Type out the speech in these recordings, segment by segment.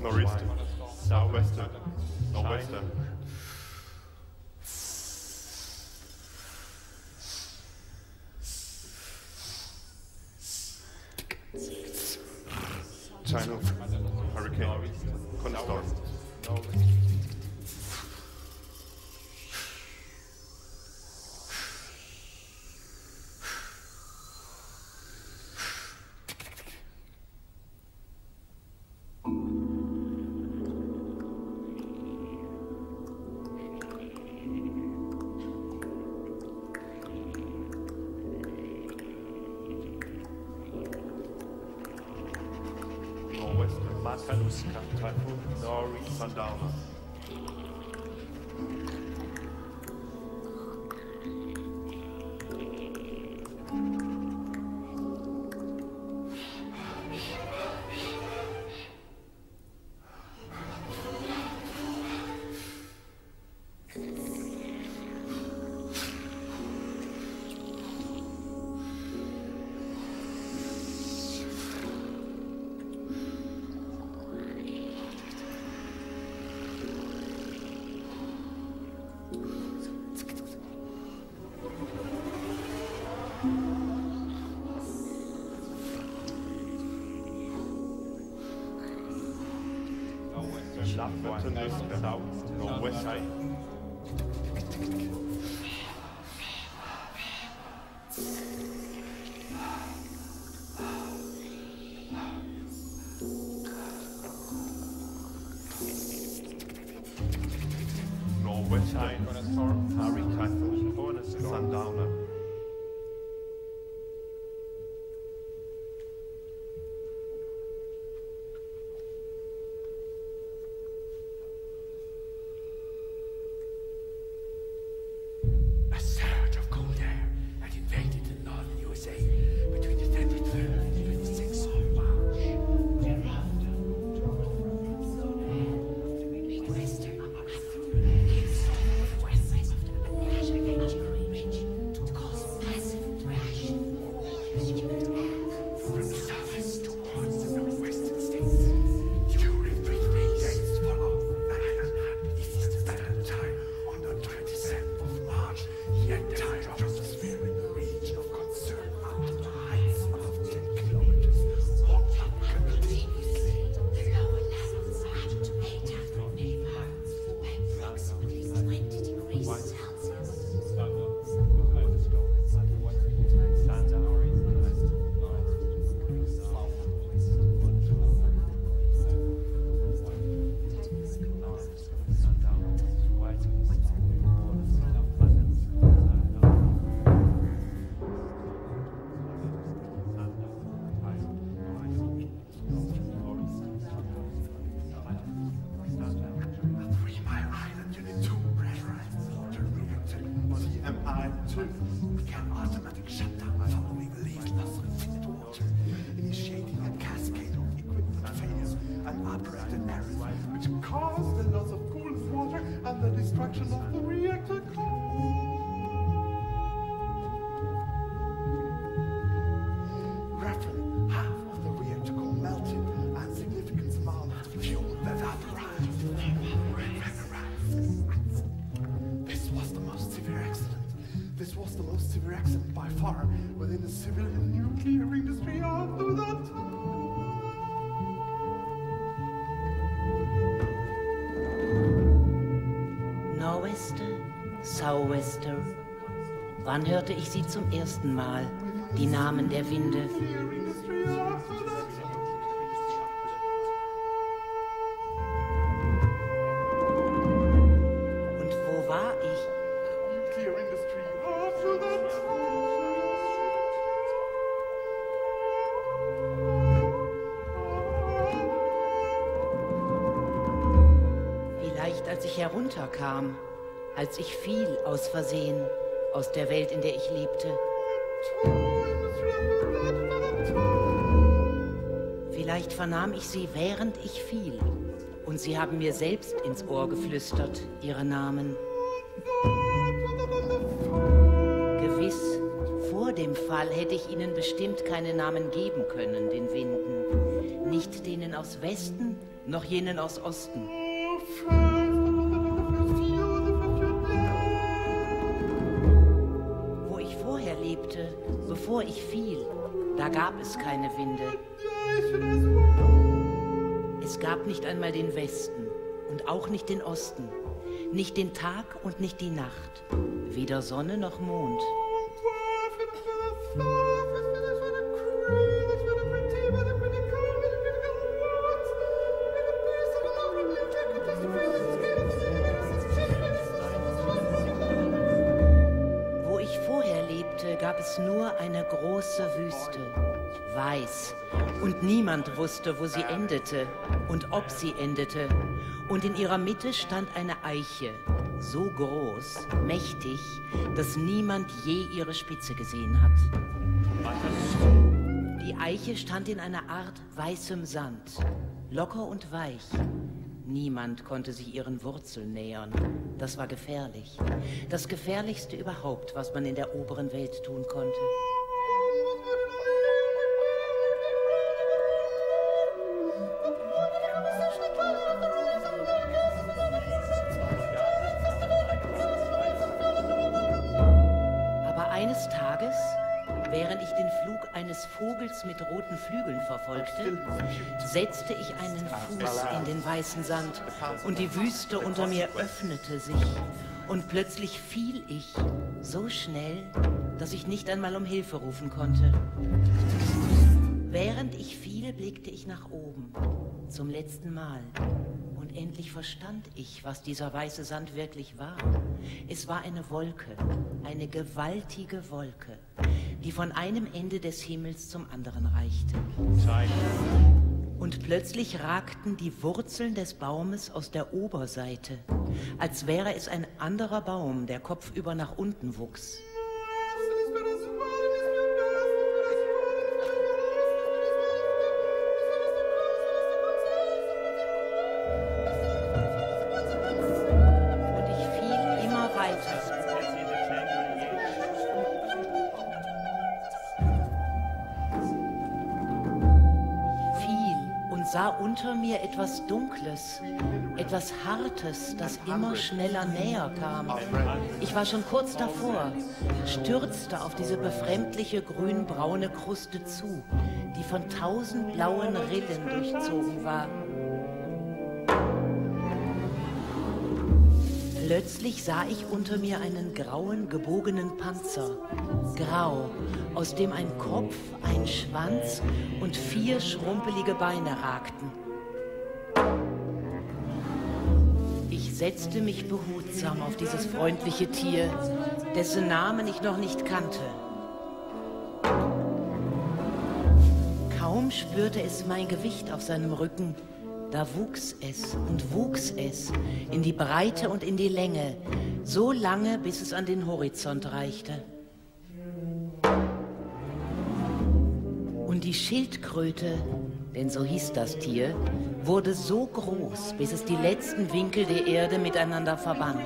Northeast, southwestern, northwestern. China, hurricane, thunderstorm. Typhoon, Nori, Sundowner. Northwest side. Northwest side. Harry Typhoon, Sundowner. Of the reactor roughly half of the reactor core melted and significant amount of fuel evaporized. This was the most severe accident. This was the most severe accident by far within the civilian nuclear industry after that time. Nor'wester, Sou'wester. Wann hörte ich sie zum ersten Mal, die Namen der Winde? Und wo war ich? Vielleicht als ich herunterkam, als ich fiel aus Versehen aus der Welt, in der ich lebte. Vielleicht vernahm ich sie, während ich fiel, und sie haben mir selbst ins Ohr geflüstert, ihre Namen. Gewiss, vor dem Fall hätte ich ihnen bestimmt keine Namen geben können, den Winden. Nicht denen aus Westen, noch jenen aus Osten. Wo ich vorher lebte, bevor ich fiel, da gab es keine Winde. Es gab nicht einmal den Westen und auch nicht den Osten, nicht den Tag und nicht die Nacht, weder Sonne noch Mond. Wo ich vorher lebte, gab es nur eine große Wüste, weiß, und niemand wusste, wo sie endete und ob sie endete. Und in ihrer Mitte stand eine Eiche, so groß, mächtig, dass niemand je ihre Spitze gesehen hat. Die Eiche stand in einer Art weißem Sand, locker und weich. Niemand konnte sich ihren Wurzeln nähern. Das war gefährlich. Das Gefährlichste überhaupt, was man in der oberen Welt tun konnte. Während ich den Flug eines Vogels mit roten Flügeln verfolgte, setzte ich einen Fuß in den weißen Sand und die Wüste unter mir öffnete sich und plötzlich fiel ich so schnell, dass ich nicht einmal um Hilfe rufen konnte. Während ich fiel, blickte ich nach oben, zum letzten Mal. Und endlich verstand ich, was dieser weiße Sand wirklich war. Es war eine Wolke, eine gewaltige Wolke, die von einem Ende des Himmels zum anderen reichte. Und plötzlich ragten die Wurzeln des Baumes aus der Oberseite, als wäre es ein anderer Baum, der kopfüber nach unten wuchs. Sah unter mir etwas Dunkles, etwas Hartes, das immer schneller näher kam. Ich war schon kurz davor, stürzte auf diese befremdliche grün-braune Kruste zu, die von 1000 blauen Rillen durchzogen war. Plötzlich sah ich unter mir einen grauen, gebogenen Panzer, grau, aus dem ein Kopf, ein Schwanz und 4 schrumpelige Beine ragten. Ich setzte mich behutsam auf dieses freundliche Tier, dessen Namen ich noch nicht kannte. Kaum spürte es mein Gewicht auf seinem Rücken, da wuchs es in die Breite und in die Länge, so lange, bis es an den Horizont reichte. Und die Schildkröte, denn so hieß das Tier, wurde so groß, bis es die letzten Winkel der Erde miteinander verband.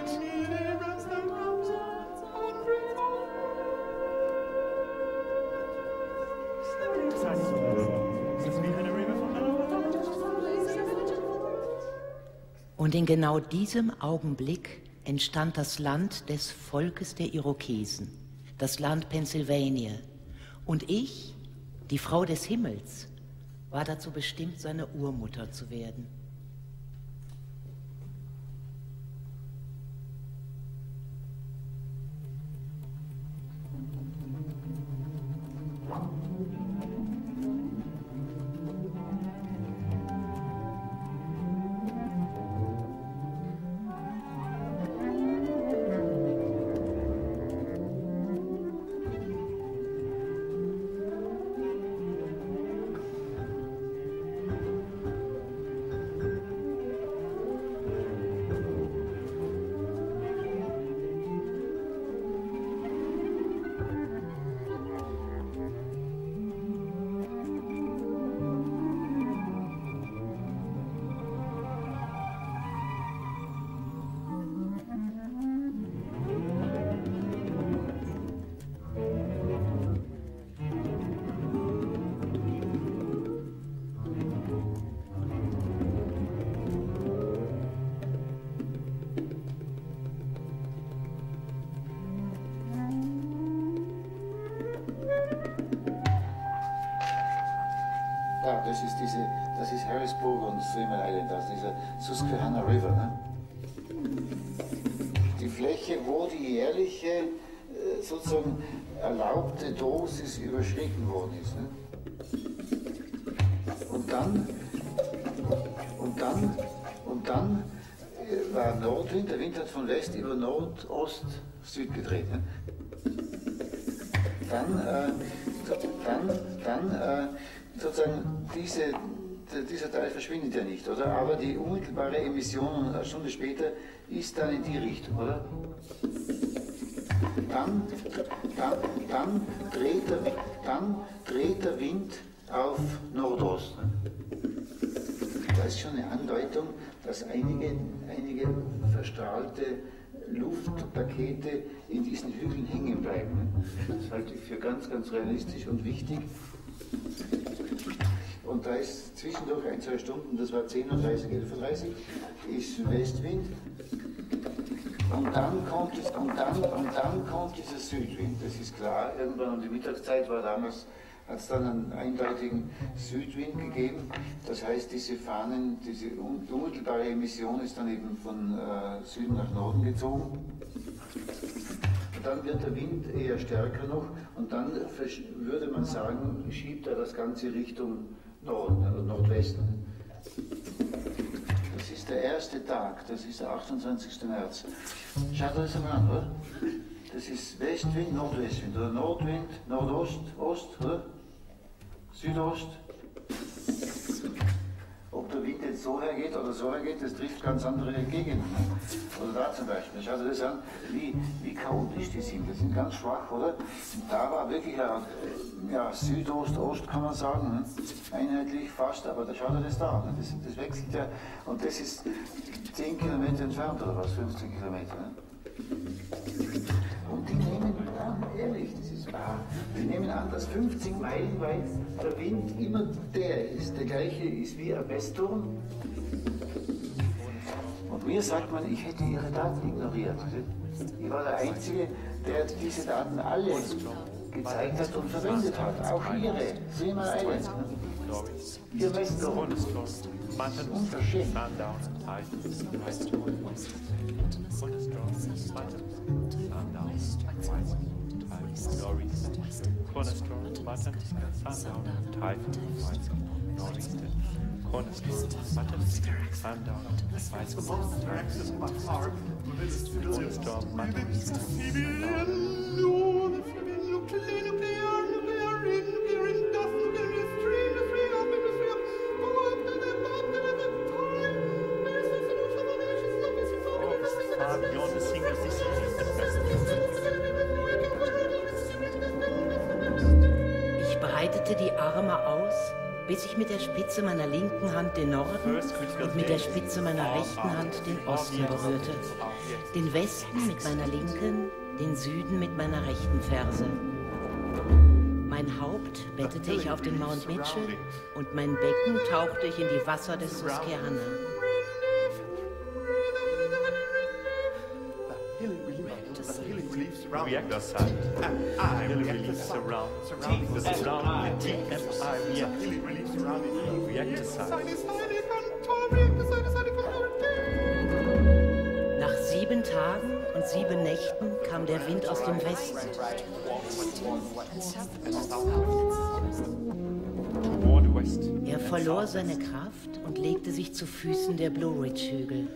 Und in genau diesem Augenblick entstand das Land des Volkes der Irokesen, das Land Pennsylvania. Und ich, die Frau des Himmels, war dazu bestimmt, seine Urmutter zu werden. das ist Harrisburg und Three Mile Island, also dieser Susquehanna River. Ne? Die Fläche, wo die jährliche sozusagen erlaubte Dosis überschritten worden ist. Ne? Und dann war Nordwind, der Wind hat von West über Nordost-Süd gedreht. Ne? Dann sozusagen dieser Teil verschwindet ja nicht, oder? Aber die unmittelbare Emission eine Stunde später ist dann in die Richtung, oder? Dann dreht der Wind auf Nordost. Das ist schon eine Andeutung, dass einige verstrahlte Luftpakete in diesen Hügeln hängen bleiben. Das halte ich für ganz, ganz realistisch und wichtig. Und da ist zwischendurch 1-2 Stunden, das war 10:30 Uhr, 11:30 Uhr, ist Westwind. Und dann kommt dieser Südwind, das ist klar. Irgendwann um die Mittagszeit hat es dann einen eindeutigen Südwind gegeben. Das heißt, diese Fahnen, diese unmittelbare Emission ist dann eben von Süden nach Norden gezogen. Und dann wird der Wind eher stärker noch und dann würde man sagen, schiebt er das Ganze Richtung Norden, also Nordwesten. Das ist der erste Tag, das ist der 28. März. Schaut euch das mal an, oder? Das ist Westwind, Nordwestwind, oder Nordwind, Nordost, Ost, oder? Südost. Ob der Wind jetzt so hergeht oder so hergeht, das trifft ganz andere Gegenden. Oder da zum Beispiel. Schaut euch das an, wie chaotisch die sind. Die sind ganz schwach, oder? Da war wirklich Südost, Ost kann man sagen. Ne? Einheitlich fast, aber da schaut ihr das da. Ne? Das wechselt ja. Und das ist 10 Kilometer entfernt oder was? 15 Kilometer. Ne? Und die nehmen an, ehrlich, das ist wahr, die nehmen an, dass 50 Meilen weit der Wind immer der ist. Der gleiche ist wie ein Westturm. Und mir sagt man, ich hätte ihre Daten ignoriert. Ich war der Einzige, der diese Daten alle gezeigt hat und verwendet hat. Auch ihre. Three Mile Island. Ihr Westturm. Unverschämt. Ich breitete die Arme aus, bis ich mit der Spitze meiner linken Hand den Norden und mit der Spitze meiner rechten Hand den Osten berührte. Den Westen mit meiner linken, den Süden mit meiner rechten Ferse. Mein Haupt bettete ich auf den Mount Mitchell und mein Becken tauchte ich in die Wasser des Susquehanna. Reactor site. Reactor surrounding the surrounding TMI reactor site. Nach 7 Tagen und 7 Nächten kam der Wind aus dem Westen. Er verlor seine Kraft und legte sich zu Füßen der Blue Ridge-Hügel,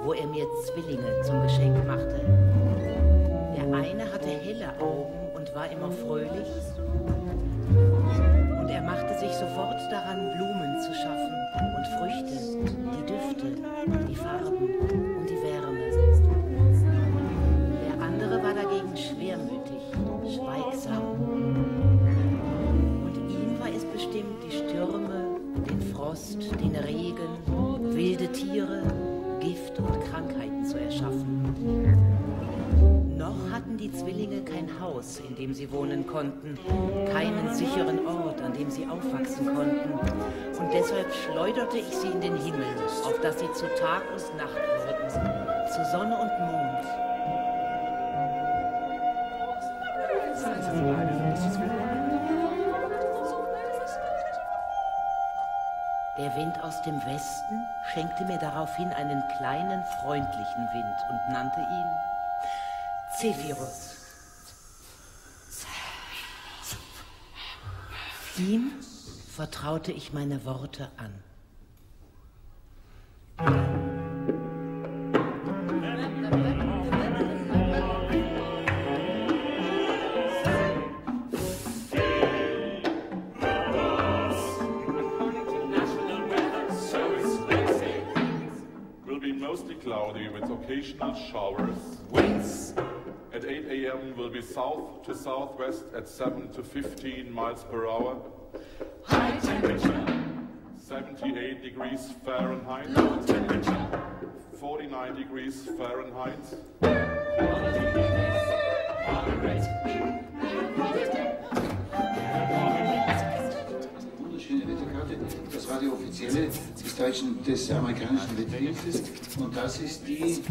wo er mir Zwillinge zum Geschenk machte. Der eine hatte helle Augen und war immer fröhlich. Und er machte sich sofort daran, Blumen zu schaffen und Früchte, die Düfte, die Farben und die Wärme. Der andere war dagegen schwermütig, schweigsam. Und ihm war es bestimmt, die Stürme, den Frost, den Regen, wilde Tiere, Gift und Krankheiten zu erschaffen. Noch hatten die Zwillinge kein Haus, in dem sie wohnen konnten, keinen sicheren Ort, an dem sie aufwachsen konnten. Und deshalb schleuderte ich sie in den Himmel, auf dass sie zu Tag und Nacht wurden, zu Sonne und Mond. Der Wind aus dem Westen schenkte mir daraufhin einen kleinen, freundlichen Wind und nannte ihn Zephyrus. Ihm vertraute ich meine Worte an. Mostly cloudy with occasional showers. Winds at 8 a.m. will be south to southwest at 7 to 15 miles per hour. High temperature. 78 degrees Fahrenheit. Low temperature. 49 degrees Fahrenheit. Quality index. Moderate. Wunderschöne Wetterkarte. Das war die offizielle des amerikanischen Wetterdienstes. Und das ist die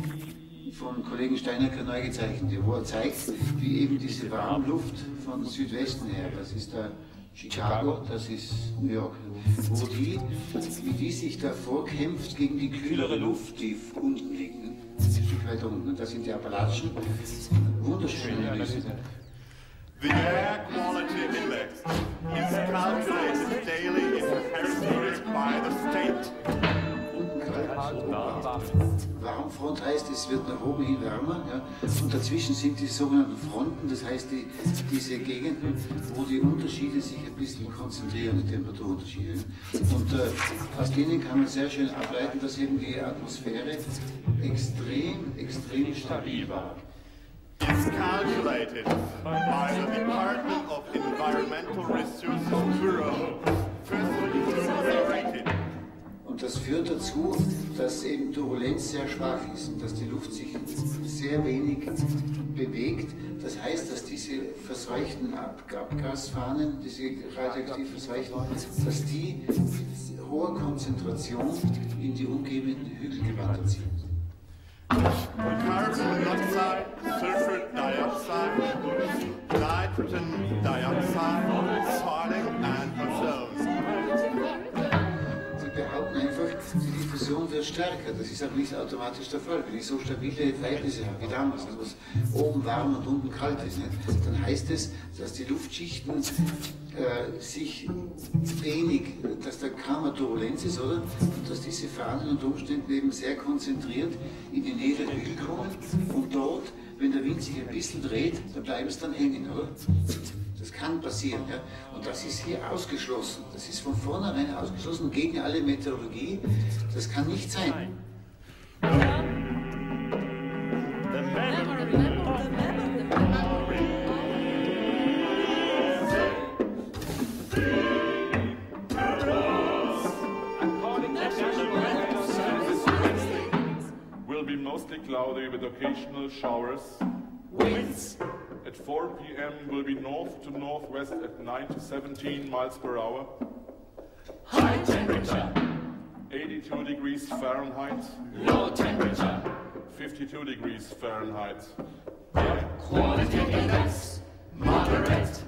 vom Kollegen Steinecker neu gezeichnete, wo er zeigt, wie eben diese warme Luft von Südwesten her, das ist da Chicago, das ist New York, wie die sich da vorkämpft gegen die kühlere Luft, die unten liegt, ein Stück weiter unten. Und das sind die Appalachen. Wunderschöne Analyse. The air quality index is calculated daily in Karlsruhe by the state. Warmfront heißt, es wird nach oben hin wärmer, ja, und dazwischen sind die sogenannten Fronten, das heißt diese Gegenden, wo die Unterschiede sich ein bisschen konzentrieren, die Temperaturunterschiede. Und aus denen kann man sehr schön ableiten, dass eben die Atmosphäre extrem stabil war. Is calculated by the Department of Environmental Resources Bureau. Und das führt dazu, dass eben Turbulenz sehr schwach ist und dass die Luft sich sehr wenig bewegt. Das heißt, dass diese verseuchten Abgasfahnen, diese radioaktiv verseuchten, dass die hohe Konzentration in die umgebenden Hügel gewandert sind. Carbon monoxide, sulfur dioxide, nitrogen dioxide, soiling and ozone. Sie behaupten einfach, die Diffusion wird stärker. Das ist aber nicht automatisch der Fall. Wenn ich so stabile Verhältnisse habe wie damals, also was oben warm und unten kalt ist, nicht? Dann heißt es, dass die Luftschichten sich wenig, dass da kaum Turbulenz ist, oder? Und dass diese Fahnen unter Umständen eben sehr konzentriert in die Nähe der Hügel kommen und dort, wenn der Wind sich ein bisschen dreht, dann bleiben es dann hängen, oder? Das kann passieren, ja? Und das ist hier ausgeschlossen. Das ist von vornherein ausgeschlossen gegen alle Meteorologie. Das kann nicht sein. Will be mostly cloudy with occasional showers. Winds at 4 p.m. will be north to northwest at 9 to 17 miles per hour. high temperature. 82 degrees Fahrenheit. Low temperature. 52 degrees Fahrenheit. Quality index moderate.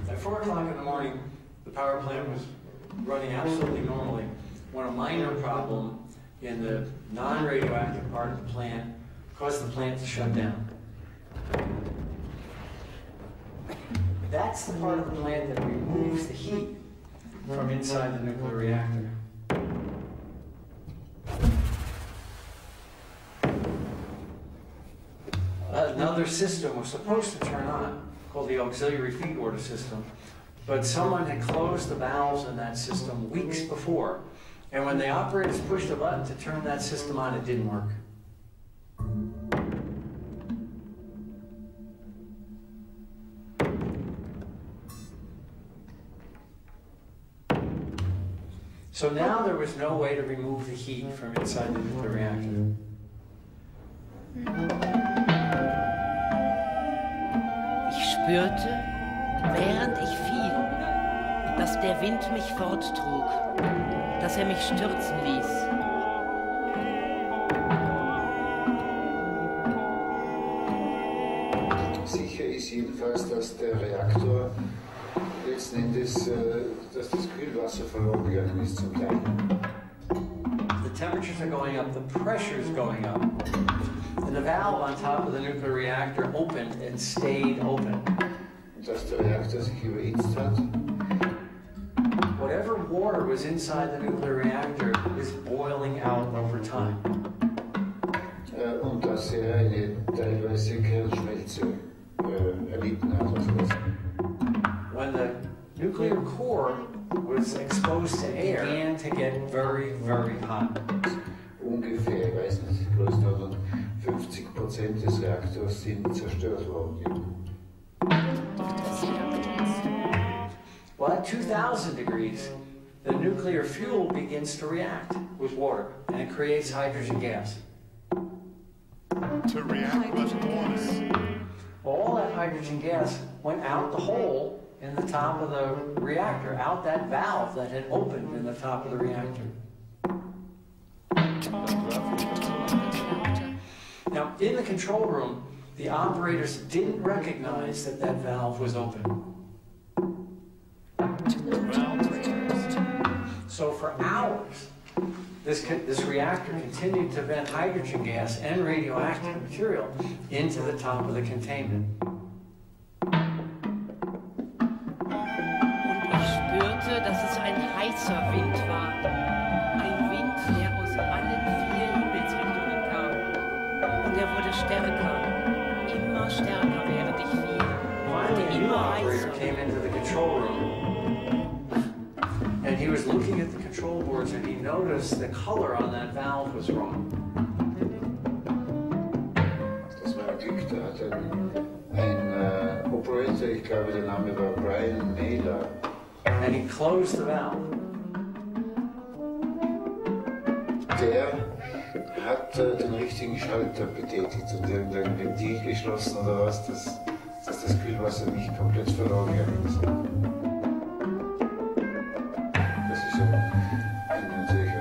At 4 o'clock in the morning, the power plant was running absolutely normally when a minor problem in the non-radioactive part of the plant caused the plant to shut down. That's the part of the plant that removes the heat from inside the nuclear reactor. another system was supposed to turn on, called the auxiliary feed order system, but someone had closed the valves in that system weeks before, and when the operators pushed the button to turn that system on, it didn't work. So now there was no way to remove the heat from inside the nuclear reactor. Ich spürte, während ich fiel, dass der Wind mich forttrug, dass mich stürzen ließ. Sicher ist jedenfalls, dass der Reaktor letzten Endes, dass das Kühlwasser verloren gegangen ist zum Teil. The temperatures are going up, the pressure is going up. And the valve on top of the nuclear reactor opened and stayed open. Und dass der Reaktor sich überhitzt hat. Whatever water was inside the nuclear reactor is boiling out over time. Und dass er eine teilweise Kernschmelze erlitten hat. When the nuclear core was exposed to air, it began to get very, very hot. Ungefähr, ich weiß nicht, Größenordnung 50% des Reaktors sind zerstört worden. Well, at 2000 degrees, the nuclear fuel begins to react with water, and it creates hydrogen gas. To react with water. All that hydrogen gas went out the hole in the top of the reactor, out that valve that had opened in the top of the reactor. Now, in the control room, the operators didn't recognize that that valve was open. So for hours, this reactor continued to vent hydrogen gas and radioactive material into the top of the containment. Dass es ein heißer Wind war. Ein Wind, der aus allen 4 Himmelsrichtungen kam. Und er wurde stärker, immer stärker, während ich fiel. Finally, a new operator came into the control room. And he was looking at the control boards and he noticed the color on that valve was wrong. Das war ein Glück, da hat ein Operator, ich glaube der Name war Medial. And he closed the valve. Der hat den richtigen Schalter betätigt und irgendein Ventil geschlossen oder was, dass das Kühlwasser nicht komplett verloren gegangen ist. Das ist natürlich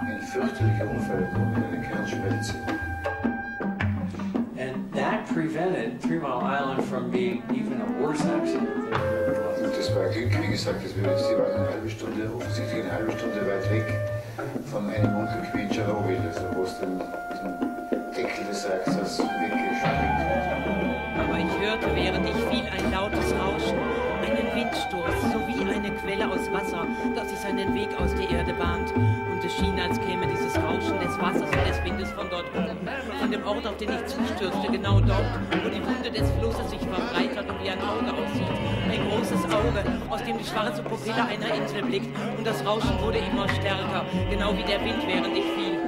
ein fürchterlicher Unfall mit einer Kernschmelze. And that prevented 3 Mile Island from being even a worse accident than it was. Das war Glück, wie gesagt, sie waren offensichtlich eine halbe Stunde weit weg von einem Unglück in Tschernobyl, also wo es den Deckel des Reaktors weggesprengt hat. Aber ich hörte, während ich fiel, ein lautes Rauschen, einen Windstoß, sowie eine Quelle aus Wasser, das sich seinen Weg aus der Erde bahnt. Und es schien, als käme dieses Rauschen des Wassers und des Windes von dort oben, von dem Ort, auf den ich zustürzte, genau dort, wo die Wunde des Flusses sich verbreitert und wie ein Auge aussieht. Ein großes Auge, aus dem die schwarze Pupille einer Insel blickt. Und das Rauschen wurde immer stärker, genau wie der Wind, während ich fiel.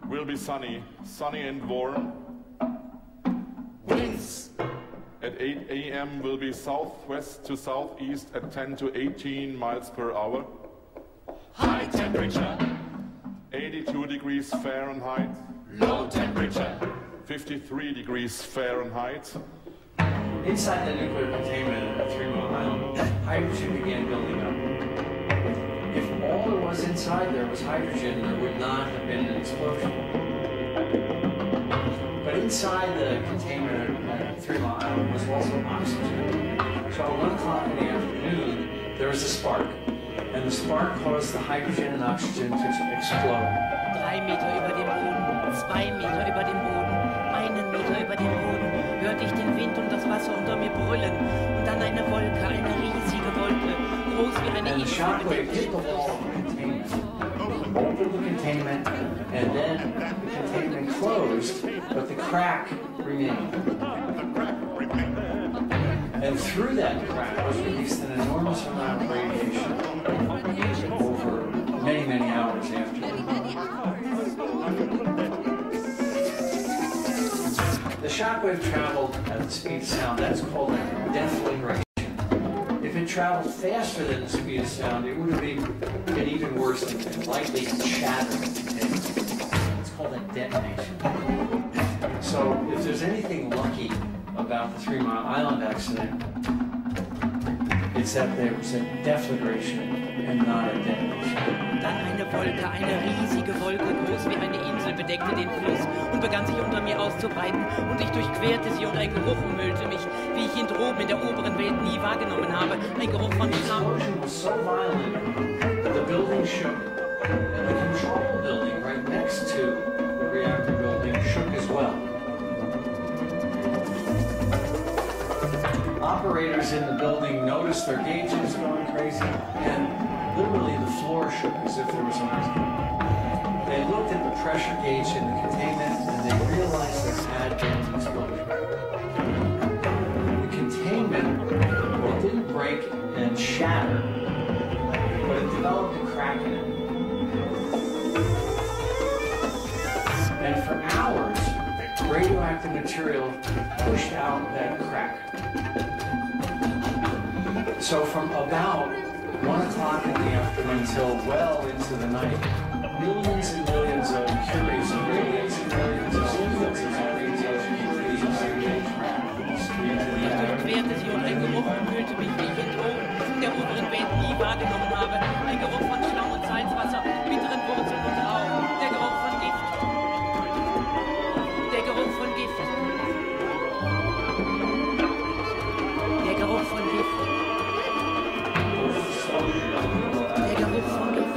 Will be sunny and warm. Winds. At 8 a.m. will be southwest to southeast at 10 to 18 miles per hour. High temperature. 82 degrees Fahrenheit. Low temperature. 53 degrees Fahrenheit. Inside the nuclear containment at 3 Mile Island, hydrogen began building up. If all there was inside there was hydrogen, there would not have been an explosion. But inside the containment at 3 Mile Island was also oxygen. So at 1 o'clock in the afternoon, there was a spark. And the spark caused the hydrogen and oxygen to explode. 3 Meter über dem Boden, 2 Meter über dem Boden, 1 Meter über dem Boden, hörte ich den Wind und das Wasser unter mir brüllen. Und dann eine Wolke, eine riesige Wolke. groß wie eine And the Insel shockwave bedeckt. hit the wall of the containment, opened the containment, and then the containment closed, but the crack remained. And through that crack was released an enormous amount of radiation over many, many hours after. The shockwave traveled at the speed of sound. That's called a deflagration. If it traveled faster than the speed of sound, it would have been even worse and likely shattered. It's called a detonation. So if there's anything lucky about the 3 Mile Island accident, it's that there was a deflagration and not a detonation. Dann eine riesige Wolke, groß wie eine Insel, bedeckte den Fluss und begann sich unter mir auszubreiten und ich durchquerte sie und ein Geruch umhüllte mich, wie ich ihn droben in der oberen Welt nie wahrgenommen habe, ein Geruch von Schlamm. The explosion was so violent, the building shook, and the control building right next to the reactor building shook as well. Operators in the building noticed their gauges going crazy, and literally the floor shook as if there was an earthquake. They looked at the pressure gauge in the containment, and they realized there had been an explosion. The containment, it didn't break and shatter, but it developed a crack in it. And for hours, radioactive material pushed out that crack. So from about 1 o'clock in the afternoon until well into the night, millions and millions of curious and millions of sequences of radiation Durchquerte sie und ein Geruch umhüllte mich, wie ich ihn droben in der oberen Welt nie wahrgenommen habe. Ein Geruch von Schlamm und Salzwasser, bitteren Wurzeln und Rauch. Der Geruch von Gift. Der Geruch von Gift. Der Geruch von Gift. Der Geruch von Gift.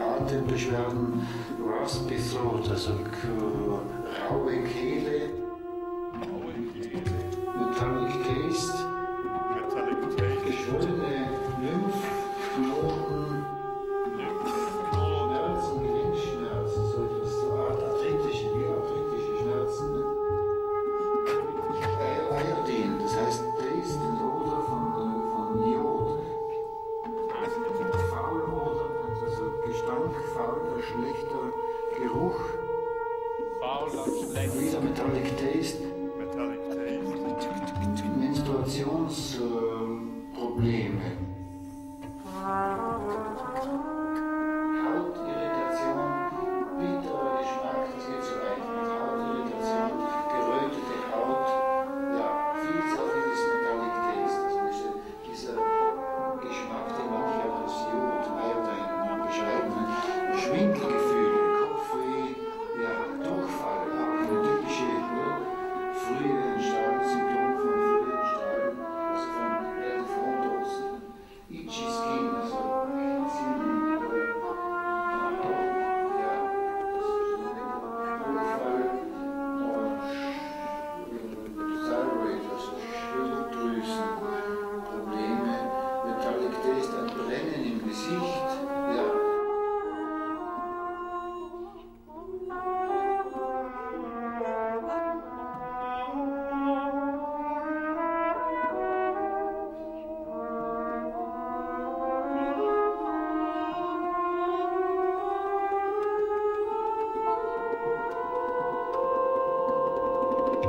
Atembeschwerden, raspy throat, also raue Kehle, metallic taste, geschwollene Lymphknoten, Schmerzen, Gelenkschmerzen, so etwas, so arthritische Schmerzen. Ne? Iodin, das heißt Taste und Odor von Iod. Faulodor, also Gestank, fauler, schlechter Geruch. Wieder Metallic Taste. Menstruationsprobleme. Hautirritation, bitterer Geschmack, das geht so weit mit Hautirritation, gerötete Haut, ja, vieles Metallic Taste. Also dieser Geschmack, den manche auch als Jod, Iodine beschreiben, Schwindelgefühle, Kopfweh, ja, Durchfall, auch eine typische frühe Strahlensymptom von frühen Strahlen, also von Frontosen. Itchy Skin, also Durchfall, Thyroid, also Schilddrüsenprobleme, Metallic Taste, ein Brennen im Gesicht, ja.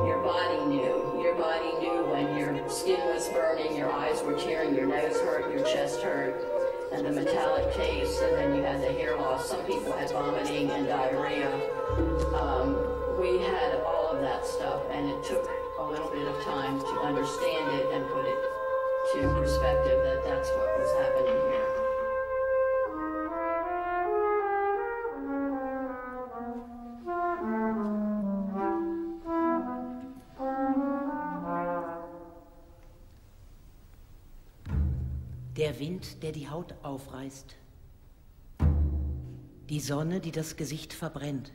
Your body knew when your skin was burning, your eyes were tearing, your nose hurt, your chest hurt, and the metallic taste, and then you had the hair loss. Some people had vomiting and diarrhea. We had all of that stuff, and it took a little bit of time to understand it and put it to perspective that that's what was happening here. Der Wind, der die Haut aufreißt. Die Sonne, die das Gesicht verbrennt.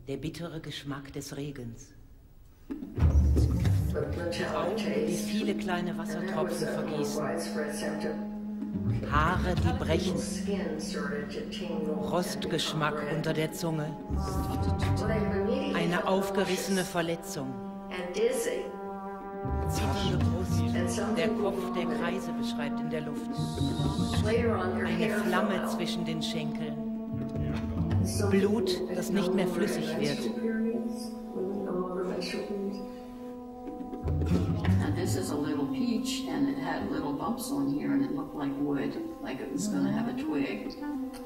Der bittere Geschmack des Regens. Augen, die viele kleine Wassertropfen vergießen. Haare, die brechen. Rostgeschmack unter der Zunge. Eine aufgerissene Verletzung. Zitternde Brust, der Kopf, der Kreise beschreibt in der Luft. Eine Flamme zwischen den Schenkeln. Blut, das nicht mehr flüssig wird. And this is a little peach, and it had little bumps on here, and it looked like wood, like it was going to have a twig.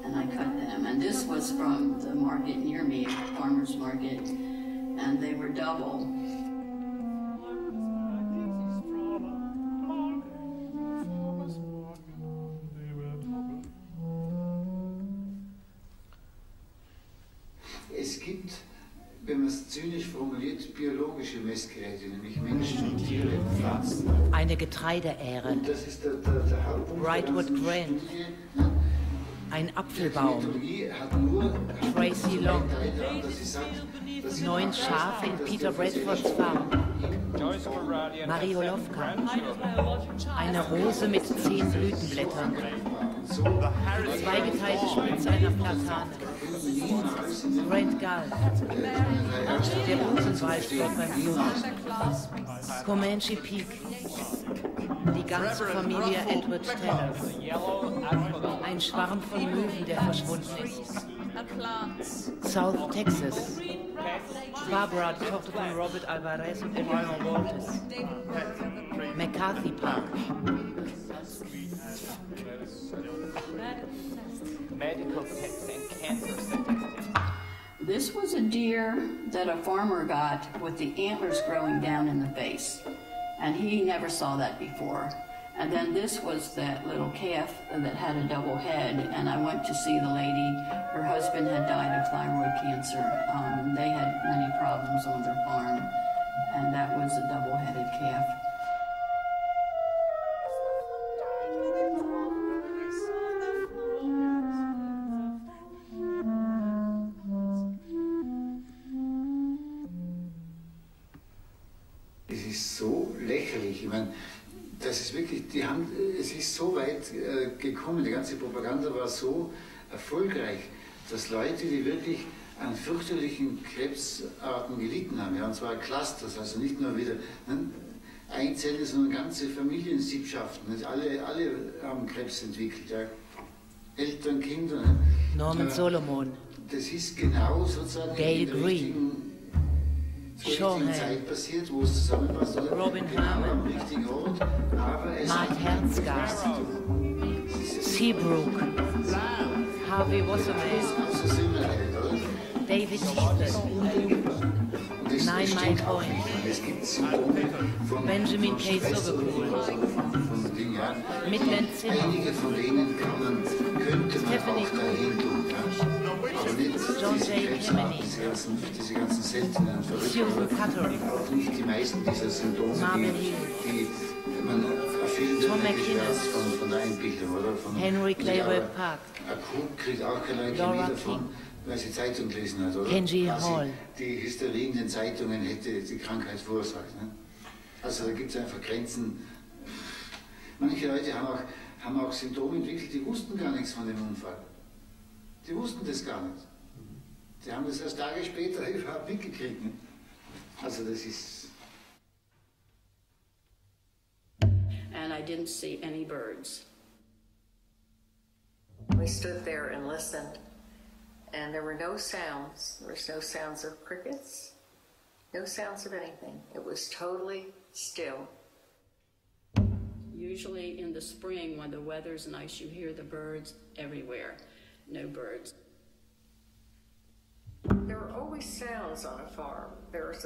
And I cut them. And this was from the market near me, farmer's market, and they were double. Es gibt, wenn man es zynisch formuliert, biologische Messgeräte, nämlich Menschen, Tiere, Pflanzen. Eine Getreideähre. Und das ist der Hauptpunkt. Brightwood Grant. Ein Apfelbaum. Tracy Long. 9 Schafe in Peter Bradfords Farm. Mariolowka. Eine Rose mit 10 Blütenblättern. Zweigeteilte Spitze einer Platane. Grand Gulf. Der Buchenwaldstock beim Fluss. Comanche Peak. Die ganze Familie Edward Taylor. Ein Schwarm von Möwen, der verschwunden ist. South Texas. Barbara, die Tochter von Robert Alvarez und Eleanor Walters. McCarthy Park. Medical pets and cancer statistics. This was a deer that a farmer got with the antlers growing down in the face. And he never saw that before. And then this was that little calf that had a double head. And I went to see the lady. Her husband had died of thyroid cancer. They had many problems on their farm. And that was a double-headed calf. Es ist so lächerlich, ich meine, das ist wirklich, es ist so weit gekommen, die ganze Propaganda war so erfolgreich, dass Leute, die wirklich an fürchterlichen Krebsarten gelitten haben, ja, und zwar Clusters, also nicht nur wieder Einzelne, sondern ganze Familiensippschaften, alle haben Krebs entwickelt, ja. Eltern, Kinder. Norman Solomon. Das ist genau sozusagen Gail in der richtigen Zeit passiert, wo es zusammenpasst, oder? Robin Harmon. Am richtigen Ort, aber es Matt Herzgast. Seabrook. Harvey Wasserman. David Heathcliff. 9 Mile Point. Benjamin K. Soberpool. Midland City. Einige von denen könnte man Stephanie auch dahin tun. Also nicht John J. Kemeny. diese ganzen seltenen Susan Cutter. Auch nicht die meisten dieser Symptome, die man erfüllt von der Einbildung, oder? Henry Claywell Park. Akut kriegt auch kein Leute Laura wieder von, weil sie Zeitung gelesen hat, oder? Kenji Weil Hall. Die Hysterie in den Zeitungen hätte die Krankheit verursacht. Ne? Also da gibt es einfach Grenzen. Manche Leute haben auch Symptome entwickelt, die wussten gar nichts von dem Unfall. Die wussten das gar nicht. Die haben das erst Tage später überhaupt mitgekriegt. Ne? Also das ist... And I didn't see any birds. We stood there and listened, and there were no sounds. There was no sounds of crickets, no sounds of anything. It was totally still. Usually in the spring when the weather's nice, you hear the birds everywhere. No birds. There were always sounds on a farm. There in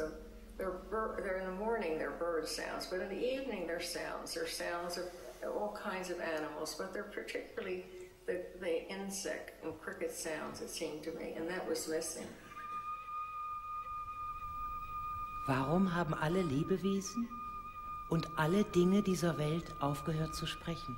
the morning there are bird sounds, but in the evening there are sounds. There are sounds of all kinds of animals, but they're particularly the insect and cricket sounds, it seemed to me, and that was missing. Warum haben alle Lebewesen und alle Dinge dieser Welt aufgehört zu sprechen?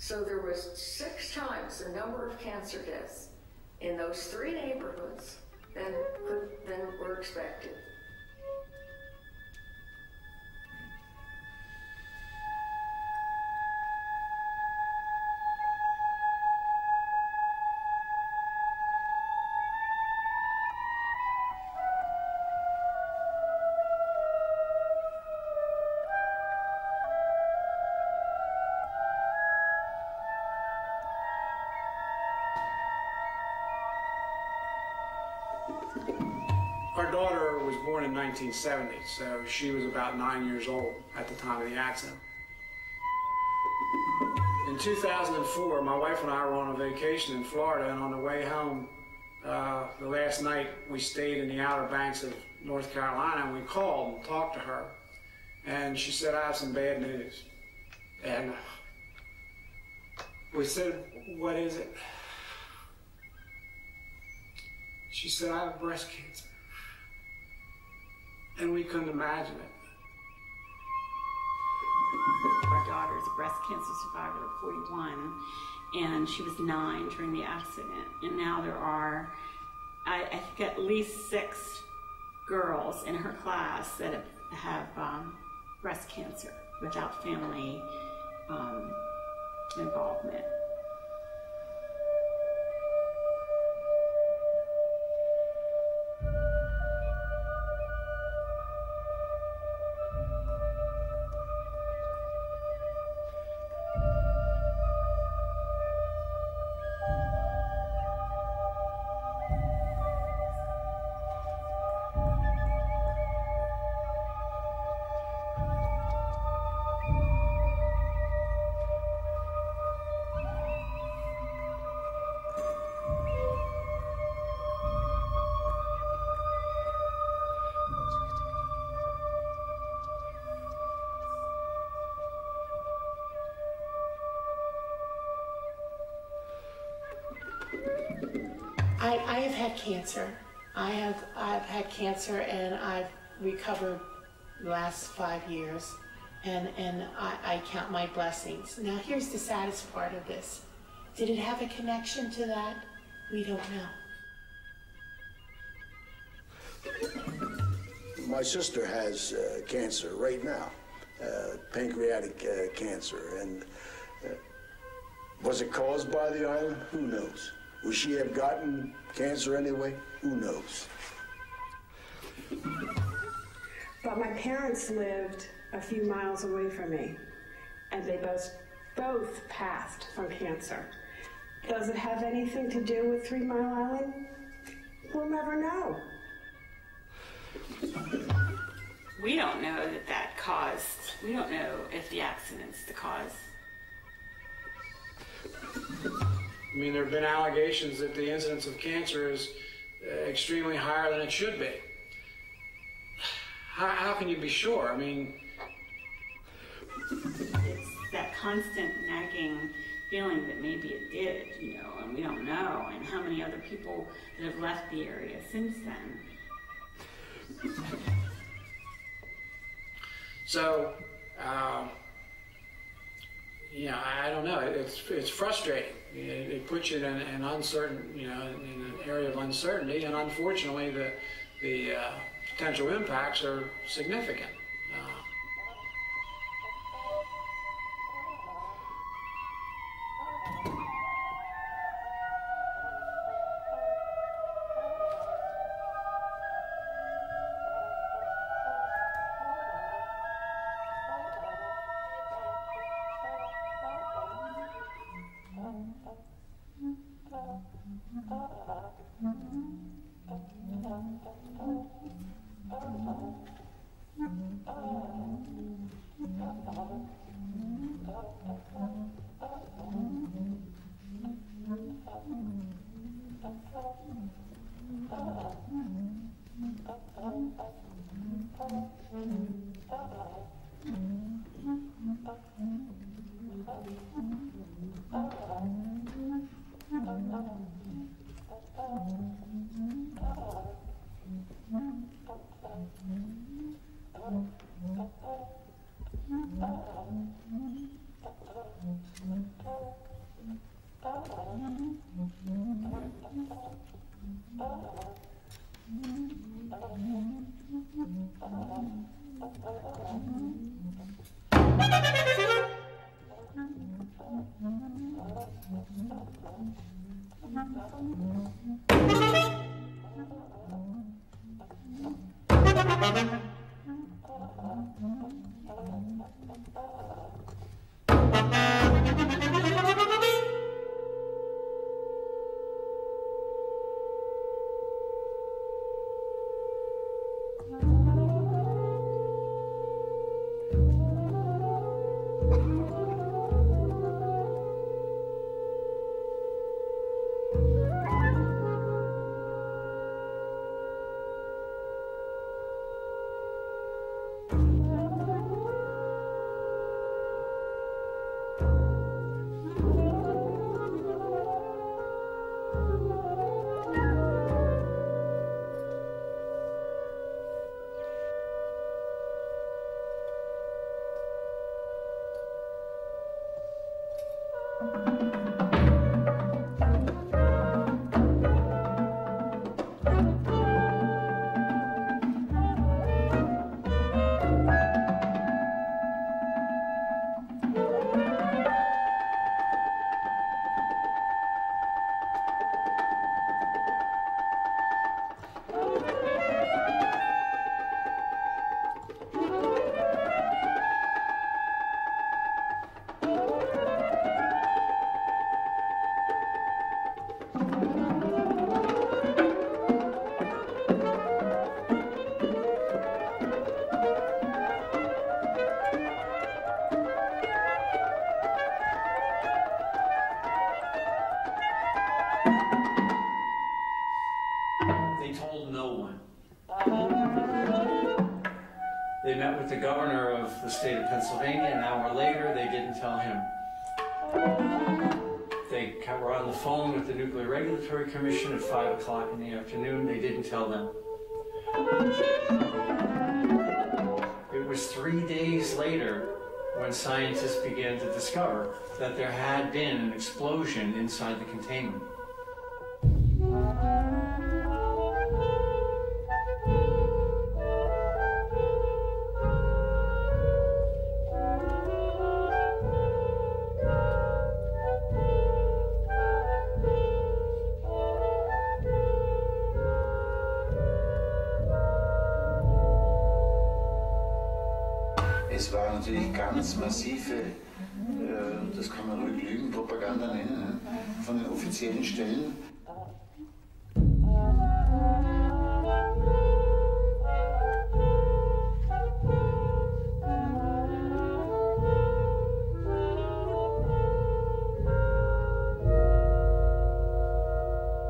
So there was 6 times the number of cancer deaths in those 3 neighborhoods than were expected. Our daughter was born in 1970, so she was about 9 years old at the time of the accident. In 2004, my wife and I were on a vacation in Florida, and on the way home, the last night we stayed in the Outer Banks of North Carolina, and we called and talked to her. And she said, "I have some bad news." And we said, "What is it?" She said, "I have breast cancer." And we couldn't imagine it. Our daughter is a breast cancer survivor of 41, and she was 9 during the accident. And now there are, I think, at least 6 girls in her class that have breast cancer without family involvement. I have had cancer. I've had cancer, and I've recovered the last 5 years, and I count my blessings. Now here's the saddest part of this. Did it have a connection to that? We don't know. My sister has cancer right now, pancreatic cancer, and was it caused by the island? Who knows? Would she have gotten cancer anyway? Who knows? But my parents lived a few miles away from me, and they both passed from cancer. Does it have anything to do with 3 Mile Island? We'll never know. We don't know that caused, we don't know if the accident's the cause. I mean, there have been allegations that the incidence of cancer is extremely higher than it should be. How can you be sure? I mean... It's that constant nagging feeling that maybe it did, you know, and we don't know, and how many other people that have left the area since then. So, yeah, I don't know. It's frustrating. It puts you in an uncertain, you know, in an area of uncertainty, and unfortunately, the potential impacts are significant. They told no one. They met with the governor of the state of Pennsylvania. An hour later, they didn't tell him. They were on the phone with the Nuclear Regulatory Commission at 5 o'clock in the afternoon. They didn't tell them. It was 3 days later when scientists began to discover that there had been an explosion inside the containment. Es war natürlich ganz massive, das kann man ruhig Lügenpropaganda nennen, von den offiziellen Stellen.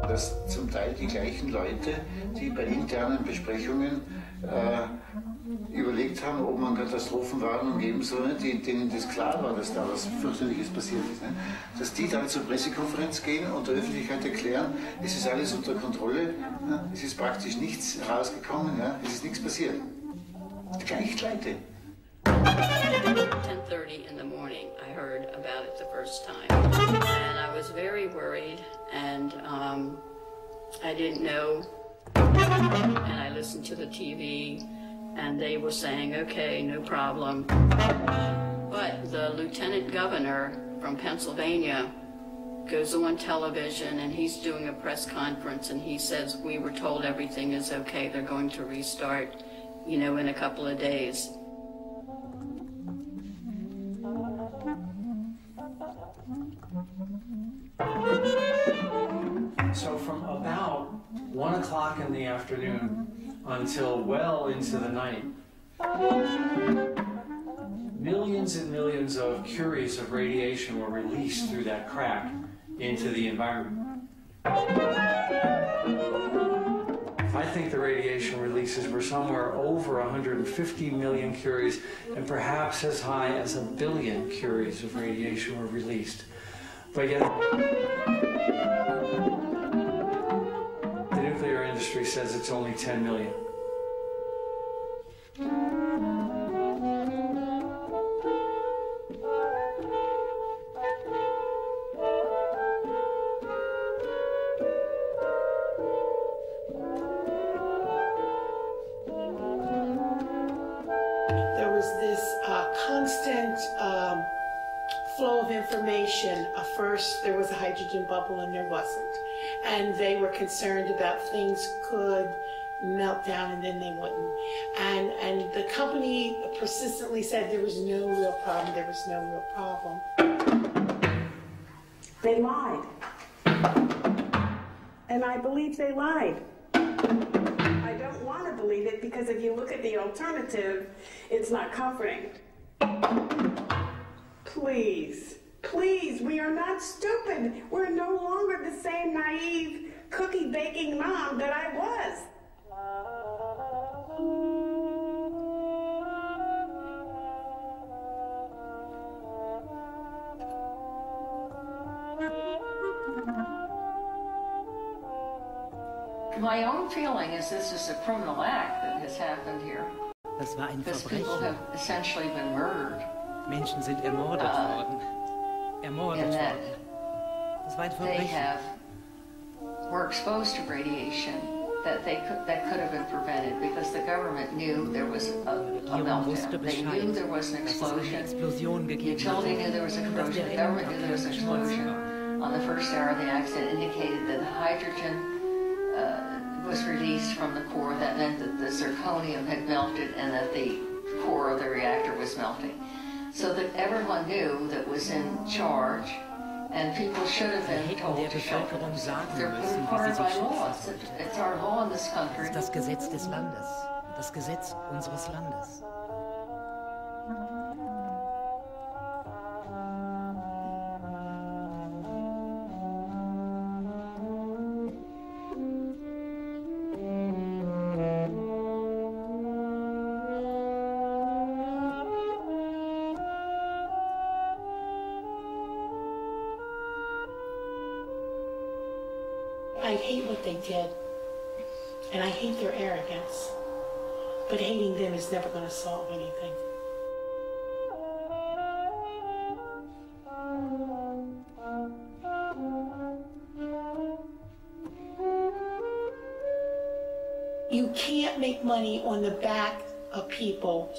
Dass zum Teil die gleichen Leute, die bei internen Besprechungen überlegt haben, ob man Katastrophenwarnung geben soll, denen das klar war, dass da was fürchterliches passiert ist, ne? Dass die dann zur Pressekonferenz gehen und der Öffentlichkeit erklären, es ist alles unter Kontrolle, ne? Es ist praktisch nichts herausgekommen, ja? Es ist nichts passiert. Die gleichen Leute. 10:30 in the morning, I heard about it the first time, and I was very worried, and I didn't know, and I listened to the TV, and they were saying, okay, no problem, but the lieutenant governor from Pennsylvania goes on television, and he's doing a press conference, and he says, we were told everything is okay, they're going to restart, you know, in a couple of days. So from about 1 o'clock in the afternoon until well into the night, millions and millions of curies of radiation were released through that crack into the environment. I think the radiation releases were somewhere over 150 million curies, and perhaps as high as 1 billion curies of radiation were released. But yet, the nuclear industry says it's only 10 million. was this constant flow of information. First, there was a hydrogen bubble and there wasn't. And they were concerned about things could melt down and then they wouldn't. And the company persistently said there was no real problem, there was no real problem. They lied. And I believe they lied. I don't want to believe it because if you look at the alternative, it's not comforting. Please, please, we are not stupid. We're no longer the same naive cookie-baking mom that I was. My own feeling is this is a criminal act that has happened here. Das war ein Because people Verbrechen. have essentially been murdered. Menschen sind ermordet worden. Ermordet And that worden. Das war ein they Verbrechen. were exposed to radiation that could have been prevented because the government knew there was a meltdown. They knew there was an explosion. The utility knew there was a corrosion. The government knew there was an explosion. On the first hour of the accident, indicated that hydrogen was released from the core. That meant that the zirconium had melted and that the core of the reactor was melting. So that everyone knew that was in charge, and people should have been told to shelter themselves. They're required by law. It's our law in this country. Das ist das Gesetz des Landes. Das Gesetz unseres Landes. I hate what they did, and I hate their arrogance, but hating them is never going to solve anything. You can't make money on the back of people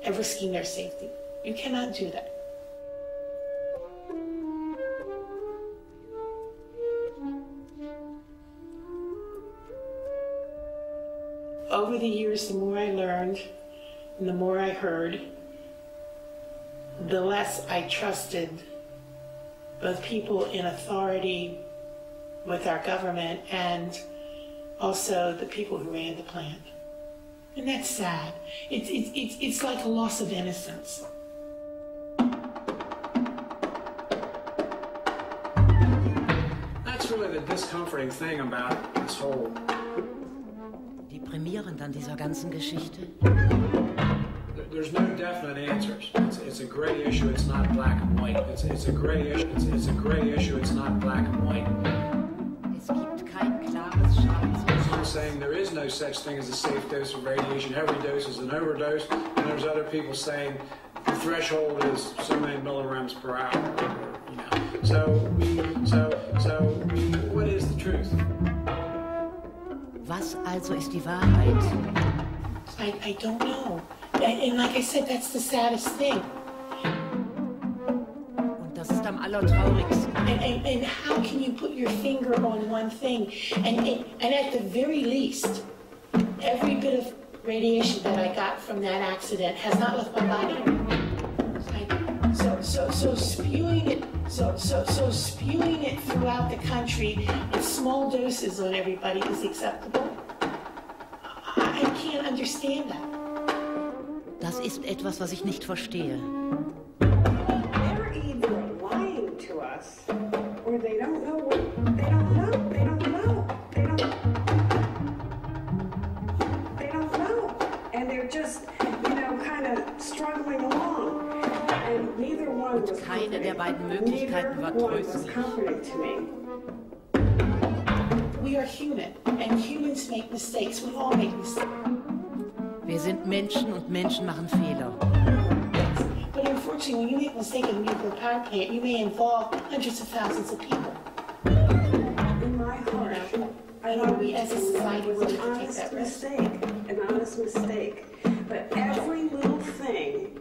and risking their safety. You cannot do that. Over the years, the more I learned and the more I heard, the less I trusted both people in authority with our government and also the people who ran the plant. And that's sad. It's like a loss of innocence. That's really the discomforting thing about this whole Deprimierend an dieser ganzen Geschichte. There's no definite answers. It's a gray issue. It's not black and white. It's a gray issue. It's a gray issue. It's not black and white. Es gibt kein klares Schwarz. Some saying there is no such thing as a safe dose of radiation. Every dose is an overdose. And there's other people saying the threshold is so many milligrams per hour. You know. So what is the truth? Was also ist die Wahrheit? I don't know. And like I said, that's the saddest thing. Und das ist am allertraurigsten. And how can you put your finger on one thing? And at the very least, every bit of radiation that I got from that accident has not left my body. So spewing it throughout the country in small doses on everybody is acceptable. I can't understand that. Das ist etwas, was ich nicht verstehe. They're either lying to us, or they don't know what they don't know. They don't know. They don't know, and they're just, kind of struggling along. And neither one was Keine der beiden Möglichkeiten war tröstlich. to me. We are human, and humans make mistakes. We all make mistakes. Wir sind Menschen und Menschen machen Fehler. But unfortunately, when you make a mistake in a nuclear power plant, you may involve hundreds of thousands of people. In my heart, I know we as a society willing to take honest that risk? mistake, an honest mistake. But every little thing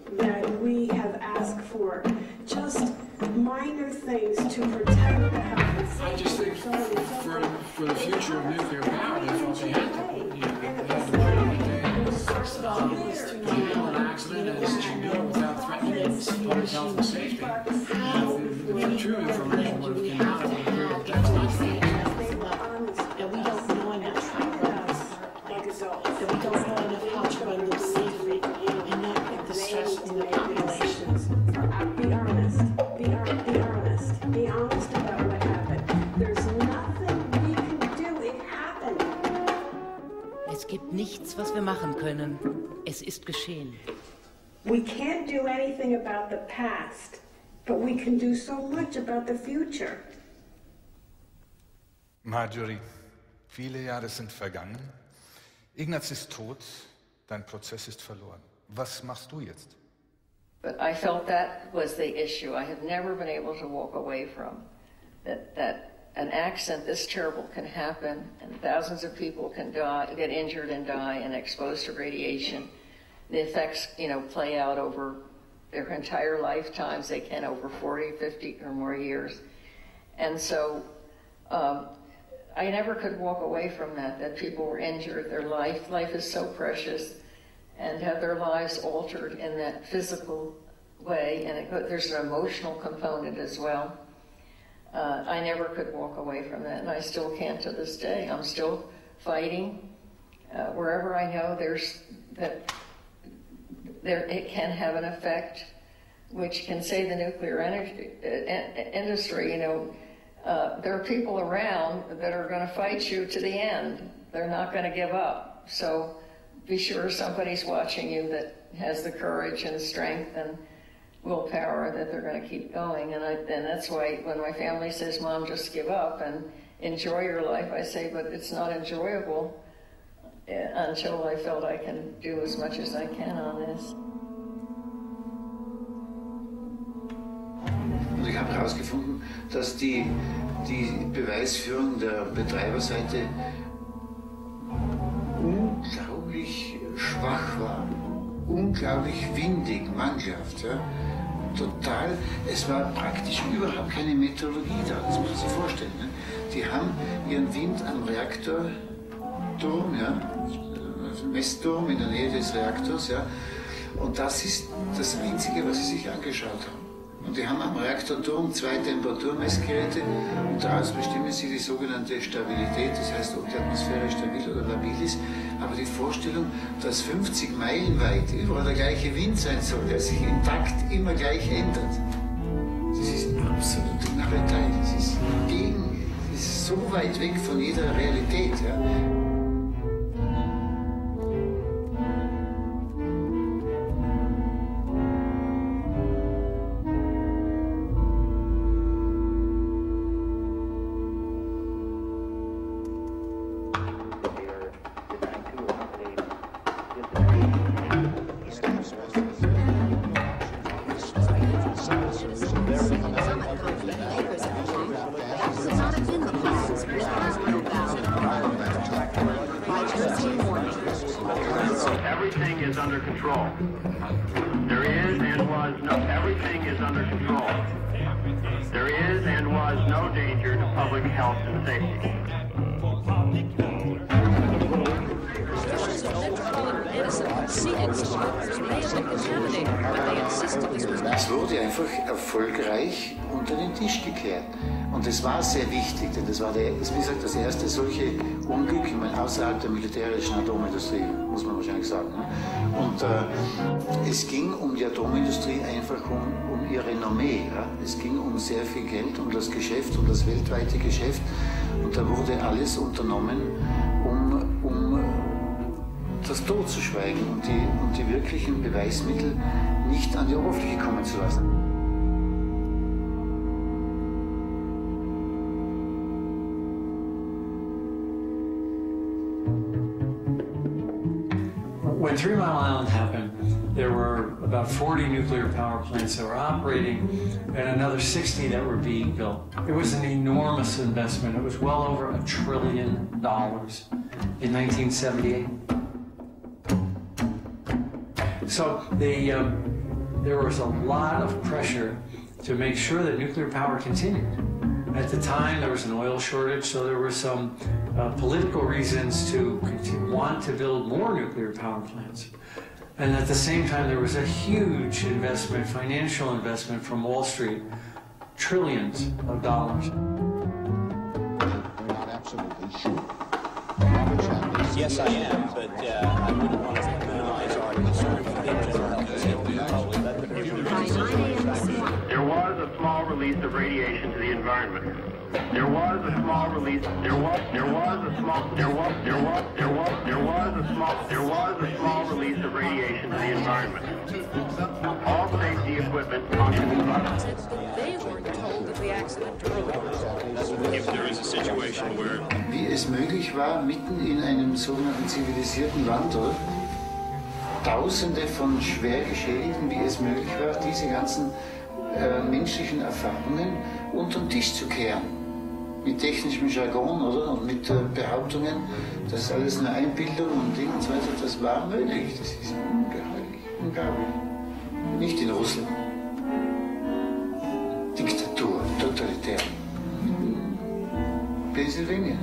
public health and safety. If true information would have come out, I would agree that that's not true. That we don't know enough that we don't know enough how to run them safely and not put the stress on the populations. Be honest. Be honest about what happened. There's nothing we can do. It happened. Es gibt nichts, was wir machen können. Es ist geschehen. We can't do anything about the past, but we can do so much about the future. Marjorie, viele Jahre sind vergangen. Ignaz ist tot, dein Prozess ist verloren. Was machst du jetzt? But I felt that was the issue. I have never been able to walk away from that an accident this terrible can happen, and thousands of people can die, get injured and die, and exposed to radiation. The effects, play out over their entire lifetimes. They can over 40, 50 or more years. And so I never could walk away from that people were injured. Their life is so precious, and have their lives altered in that physical way. And there's an emotional component as well. I never could walk away from that, and I still can't to this day. I'm still fighting. Wherever I know it can have an effect, which can save the nuclear energy industry. There are people around that are going to fight you to the end. They're not going to give up. So be sure somebody's watching you that has the courage and strength and willpower that they're going to keep going. And that's why when my family says, "Mom, just give up and enjoy your life," I say, but it's not enjoyable until I felt I can do as much as I can on this. Und ich habe herausgefunden, dass die Beweisführung der Betreiberseite unglaublich schwach war, unglaublich windig, mangelhaft. Ja? Total, es war praktisch überhaupt keine Meteorologie da, das muss man sich vorstellen. Ne? Die haben ihren Wind am Reaktorturm, Messturm in der Nähe des Reaktors, ja? Und das ist das Einzige, was sie sich angeschaut haben. Und die haben am Reaktorturm 2 Temperaturmessgeräte und daraus bestimmen sie die sogenannte Stabilität, das heißt, ob die Atmosphäre stabil oder labil ist. Aber die Vorstellung, dass 50 Meilen weit überall der gleiche Wind sein soll, der sich im Takt immer gleich ändert, das ist absolute Narretei. Das ist so weit weg von jeder Realität. Ja. Everything is under control. There is and was no, everything is under control. There is and was no danger to public health and safety. Es wurde einfach erfolgreich unter den Tisch gekehrt. Und das war sehr wichtig, denn das war wie gesagt, das erste solche Unglück, ich meine, außerhalb der militärischen Atomindustrie, muss man wahrscheinlich sagen. Ne? Und es ging um die Atomindustrie einfach um ihr Renommee. Ja? Es ging um sehr viel Geld, um das Geschäft, um das weltweite Geschäft. Und da wurde alles unternommen, um das totzuschweigen und die wirklichen Beweismittel nicht an die Oberfläche kommen zu lassen. When 3 Mile Island happened, there were about 40 nuclear power plants that were operating and another 60 that were being built. It was an enormous investment. It was well over $1 trillion in 1978. So there was a lot of pressure to make sure that nuclear power continued. At the time, there was an oil shortage, so there were some political reasons to want to build more nuclear power plants. And at the same time, there was a huge investment, financial investment from Wall Street, trillions of dollars. Not absolutely sure. Yes, I am, but I wouldn't want to minimize our concern for the general health and safety of the public. There was a small release of radiation to the environment. There was a small release. There was a small release of radiation to the environment. All safety equipment functioned properly. They weren't told of the accident earlier. If there is a situation where wie es möglich war, mitten in einem sogenannten zivilisierten Wandel Tausende von schwer Geschädigten, wie es möglich war, diese ganzen menschlichen Erfahrungen unter den Tisch zu kehren. Mit technischem Jargon, oder? Und mit Behauptungen, das ist alles eine Einbildung und Ding und so weiter. Das war möglich. Das ist ungeheuerlich, unglaublich. Nicht in Russland. Diktatur, totalitär. Pennsylvania.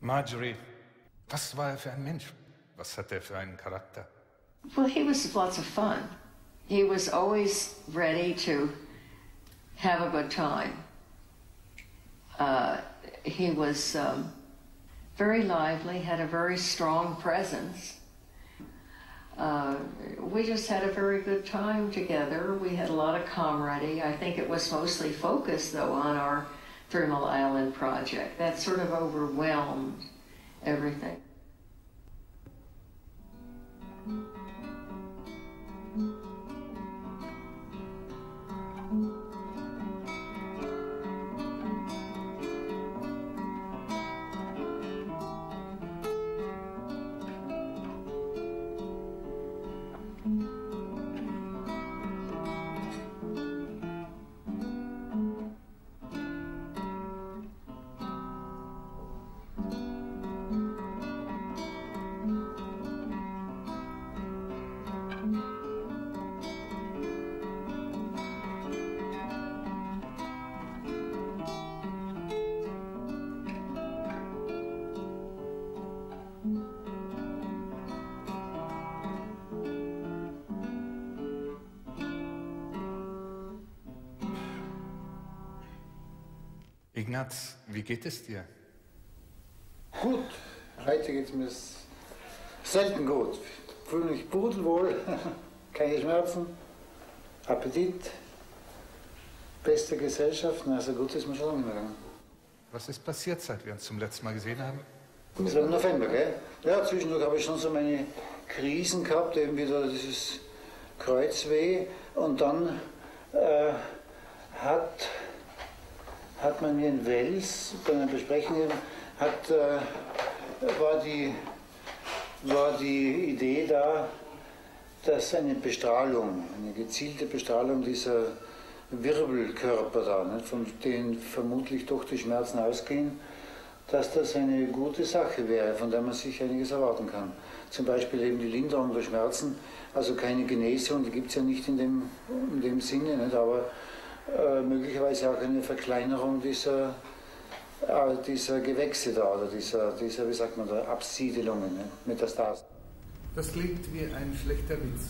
Marjorie, was war er für ein Mensch? Was hat er für einen Charakter? Well, he was lots of fun. He was always ready to have a good time. He was very lively, had a very strong presence. We just had a very good time together. We had a lot of camaraderie. I think it was mostly focused, though, on our 3 Mile Island project. That sort of overwhelmed everything. Ignaz, wie geht es dir? Gut, heute geht es mir selten gut. Ich fühle mich pudelwohl, keine Schmerzen, Appetit, beste Gesellschaft, also gut ist mir schon umgegangen. Was ist passiert, seit wir uns zum letzten Mal gesehen haben? Das war im November, gell? Ja, zwischendurch habe ich schon so meine Krisen gehabt, eben wieder dieses Kreuzweh und dann hat man mir in Wels bei einer Besprechung war die Idee da, dass eine Bestrahlung, eine gezielte Bestrahlung dieser Wirbelkörper da, nicht, von denen vermutlich doch die Schmerzen ausgehen, dass das eine gute Sache wäre, von der man sich einiges erwarten kann. Zum Beispiel eben die Linderung der Schmerzen, also keine Genesung, die gibt es ja nicht in dem Sinne, nicht, aber möglicherweise auch eine Verkleinerung dieser Gewächse da, oder dieser wie sagt man da, Absiedelungen, ne? Metastasen. Das klingt wie ein schlechter Witz.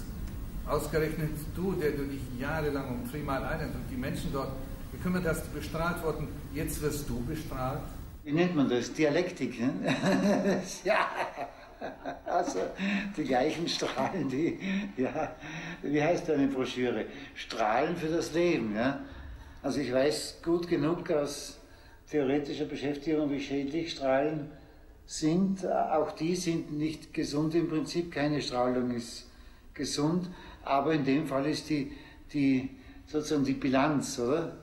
Ausgerechnet du, der du dich jahrelang um 3 Mile Island und die Menschen dort gekümmert hast, bestrahlt worden, jetzt wirst du bestrahlt? Wie nennt man das? Dialektik, ne? Ja, also die gleichen Strahlen, ja, wie heißt deine Broschüre? Strahlen für das Leben, ja? Also ich weiß gut genug aus theoretischer Beschäftigung, wie schädlich Strahlen sind. Auch die sind nicht gesund im Prinzip, keine Strahlung ist gesund, aber in dem Fall ist sozusagen die Bilanz, oder?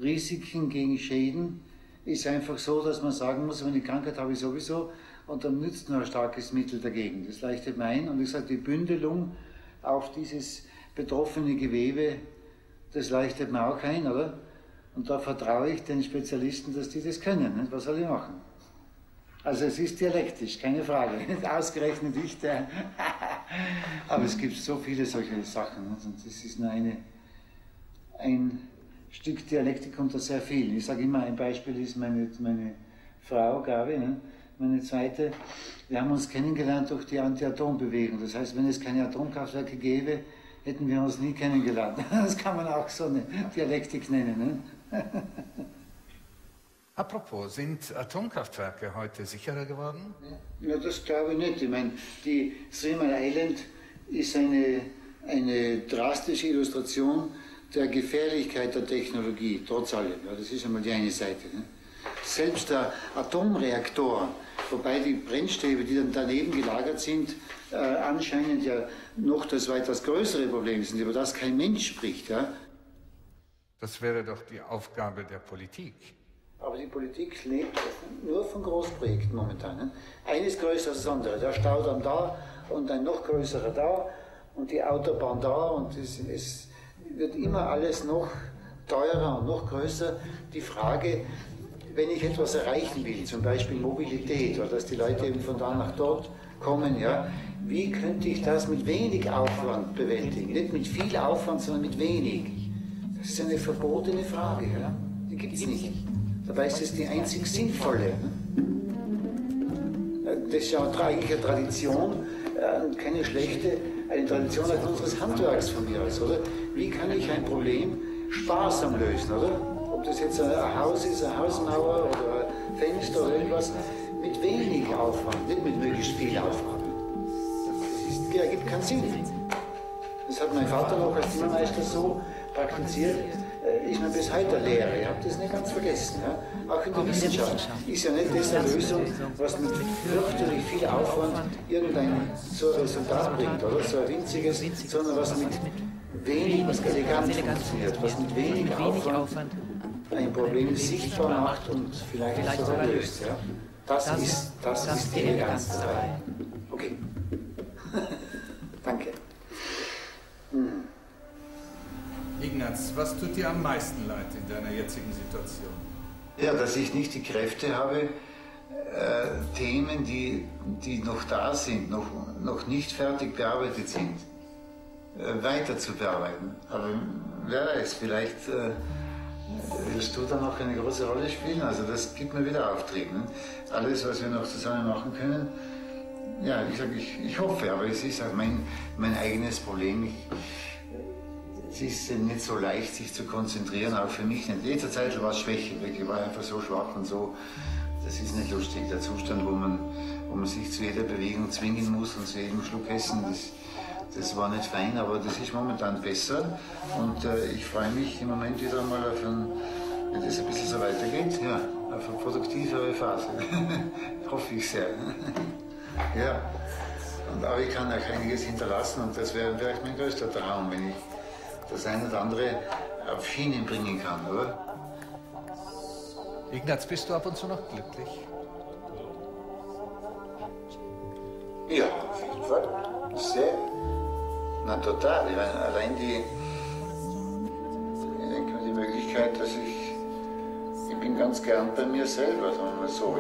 Risiken gegen Schäden ist einfach so, dass man sagen muss, wenn ich Krankheit habe ich sowieso, und dann nützt nur ein starkes Mittel dagegen. Das leuchtet mir ein, und ich sage, die Bündelung auf dieses betroffene Gewebe, das leuchtet mir auch ein, oder? Und da vertraue ich den Spezialisten, dass die das können. Nicht? Was soll ich machen? Also es ist dialektisch, keine Frage. Ausgerechnet ich, aber es gibt so viele solche Sachen. Nicht? Und das ist nur ein Stück Dialektik unter sehr vielen. Ich sage immer, ein Beispiel ist meine Frau, Gabi, ne? Meine zweite. Wir haben uns kennengelernt durch die Anti-Atom-Bewegung. Das heißt, wenn es keine Atomkraftwerke gäbe, hätten wir uns nie kennengelernt. Das kann man auch so eine Dialektik nennen. Ne? Apropos, sind Atomkraftwerke heute sicherer geworden? Ja, das glaube ich nicht. Ich meine, die 3 Mile Island ist eine drastische Illustration der Gefährlichkeit der Technologie, trotz allem. Ja, das ist einmal die eine Seite. Ne? Selbst der Atomreaktor, wobei die Brennstäbe, die dann daneben gelagert sind, anscheinend ja noch das weitaus größere Problem sind, über das kein Mensch spricht. Ja? Das wäre doch die Aufgabe der Politik. Aber die Politik lebt nur von Großprojekten momentan. Ne? Eines größer als das andere. Der Staudamm da und ein noch größerer da und die Autobahn da, und es wird immer alles noch teurer und noch größer. Die Frage, wenn ich etwas erreichen will, zum Beispiel Mobilität, oder dass die Leute eben von da nach dort kommen, ja, wie könnte ich das mit wenig Aufwand bewältigen? Nicht mit viel Aufwand, sondern mit wenig. Das ist eine verbotene Frage. Ja? Die gibt es nicht. Dabei ist es die einzig sinnvolle. Das ist ja eigentlich eine Tradition, keine schlechte, eine Tradition unseres Handwerks von mir aus, oder? Wie kann ich ein Problem sparsam lösen, oder? Ob das jetzt ein Haus ist, eine Hausmauer oder ein Fenster oder irgendwas, mit wenig Aufwand, nicht mit möglichst viel Aufwand. Das ergibt keinen Sinn. Das hat mein Vater noch als Zimmermeister so praktiziert. Ist mir bis heute eine Lehre, ich habe das nicht ganz vergessen. Ja? Auch in der Wissenschaft ist ja nicht das eine Lösung, was mit fürchterlich viel Aufwand irgendein so ein Resultat bringt, oder? So ein winziges, sondern was mit wenig elegant funktioniert, was mit wenig Aufwand ein Problem sichtbar macht und vielleicht sogar löst. Ja? Das ist die Eleganz dabei. Okay. Danke. Ignaz, was tut dir am meisten leid in deiner jetzigen Situation? Ja, dass ich nicht die Kräfte habe, Themen, die noch da sind, noch nicht fertig bearbeitet sind, weiter zu bearbeiten. Aber wer weiß, vielleicht wirst du dann auch eine große Rolle spielen. Also das gibt mir wieder Auftrieb. Ne? Alles, was wir noch zusammen machen können, ja, ich hoffe, aber es ist auch mein eigenes Problem. Es ist nicht so leicht, sich zu konzentrieren, auch für mich nicht. Jeder Zeit war es Schwäche, ich war einfach so schwach und so. Das ist nicht lustig, der Zustand, wo man sich zu jeder Bewegung zwingen muss und zu jedem Schluck essen, das war nicht fein, aber das ist momentan besser. Und ich freue mich im Moment wieder einmal auf wenn das ein bisschen so weitergeht, ja, auf eine produktivere Phase. Hoffe ich sehr. Ja, aber ich kann auch einiges hinterlassen, und das wäre mein größter Traum, wenn ich das eine oder andere auf Schienen bringen kann, oder? Ignaz, bist du ab und zu noch glücklich? Ja, auf jeden Fall. Sehr. Na, total. Ich meine, allein die Möglichkeit, dass ich bin ganz gern bei mir selber, sagen wir mal so.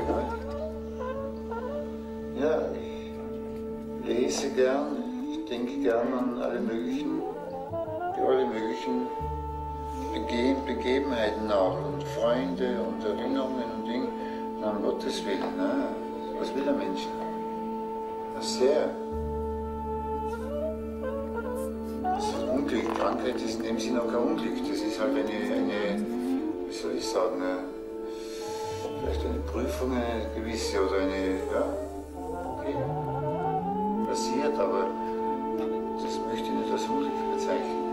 Ja, ich lese gern, ich denke gern an alle möglichen Begebenheiten nach und Freunde und Erinnerungen und Dinge. Na, um Gottes Willen, na, was will der Mensch? Na, sehr. Das ist Unglück. Krankheit ist in dem Sinne auch kein Unglück. Das ist halt eine wie soll ich sagen, vielleicht eine Prüfung, eine gewisse oder ja, okay, passiert, aber das möchte ich nicht als Unglück bezeichnen.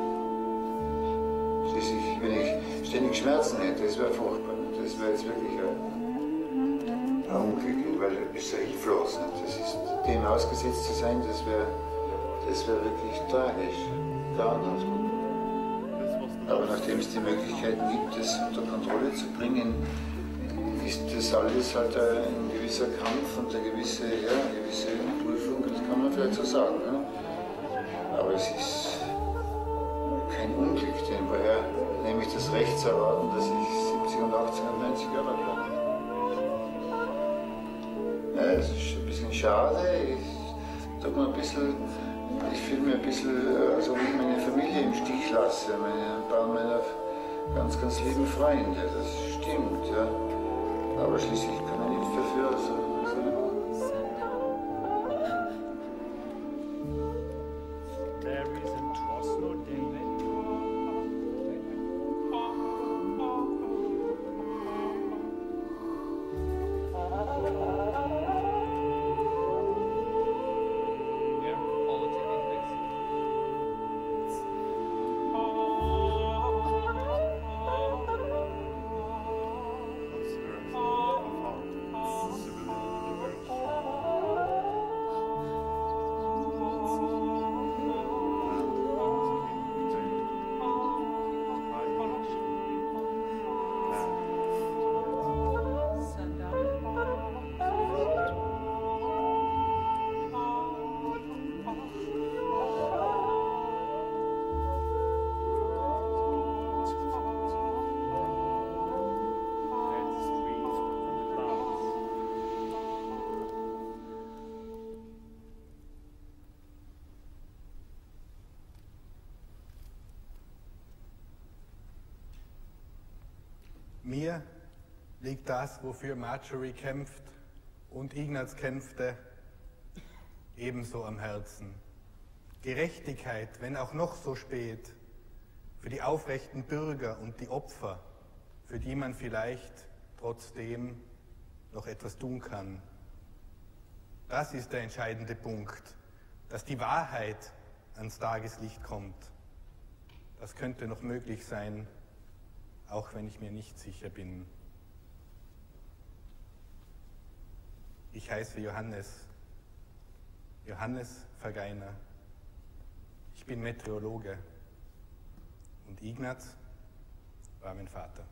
Wenn ich ständig Schmerzen hätte, das wäre furchtbar. das wäre jetzt wirklich ein Unglück, weil du bist ja hilflos. Das ist, dem ausgesetzt zu sein, das wäre wirklich tragisch. Gar anders. Aber nachdem es die Möglichkeiten gibt, das unter Kontrolle zu bringen, ist das alles halt ein gewisser Kampf und eine gewisse Prüfung, das kann man vielleicht so sagen. Ne? Aber es ist kein Unglück, denn woher nehme ich das Recht zu erwarten, dass ich 70 und 80 und 90 Jahre alt werde? Ja, es ist ein bisschen schade. Ich fühle mich ein bisschen, als ob ich meine Familie im Stich lasse, ein paar meiner ganz, ganz lieben Freunde. Das stimmt, ja. Aber schließlich kann ich nicht dafür. Mir liegt das, wofür Marjorie kämpft und Ignaz kämpfte, ebenso am Herzen. Gerechtigkeit, wenn auch noch so spät, für die aufrechten Bürger und die Opfer, für die man vielleicht trotzdem noch etwas tun kann. Das ist der entscheidende Punkt, dass die Wahrheit ans Tageslicht kommt. Das könnte noch möglich sein, auch wenn ich mir nicht sicher bin. Ich heiße Johannes Vergeiner. Ich bin Meteorologe und Ignaz war mein Vater.